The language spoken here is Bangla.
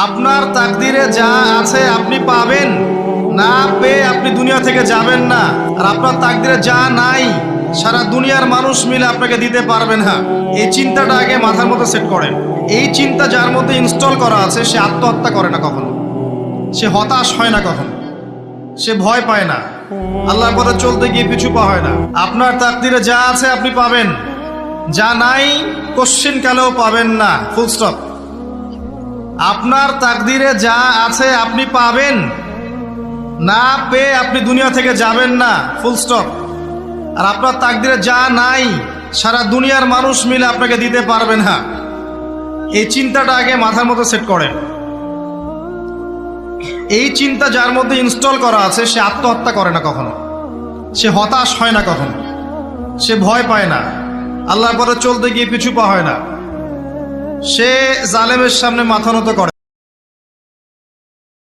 আপনার তাকদিরে যা আছে আপনি পাবেন, না পেয়ে আপনি দুনিয়া থেকে যাবেন না। আর আপনার তাকদিরে যা নাই সারা দুনিয়ার মানুষ মিলে আপনাকে দিতে পারবেন না। এই চিন্তাটা আগে মাথার মধ্যে সেট করেন। এই চিন্তা যার মধ্যে ইনস্টল করা আছে সে আত্মহত্যা করে না কখনো, সে হতাশ হয় না কখনো, সে ভয় পায় না, আল্লাহর পথে চলতে গিয়ে পিছু পা হয় না। আপনার তাকদিরে যা আছে আপনি পাবেন, যা নাই কোশ্চিন কালেও পাবেন না, ফুল স্টপ। আপনার তাকদিরে যা আছে আপনি পাবেন, না পেয়ে আপনি দুনিয়া থেকে যাবেন না, ফুল স্টপ। আর আপনার তাকদিরে যা নাই সারা দুনিয়ার মানুষ মিলে আপনাকে দিতে পারবেন না। এই চিন্তাটা আগে মাথার মধ্যে সেট করেন। এই চিন্তা যার মধ্যে ইনস্টল করা আছে সে আত্মহত্যা করে না কখনো, সে হতাশ হয় না কখনো, সে ভয় পায় না, আল্লাহর পথে চলতে গিয়ে পিছু পা হয় না, সে জালেমের সামনে মাথা নত করে।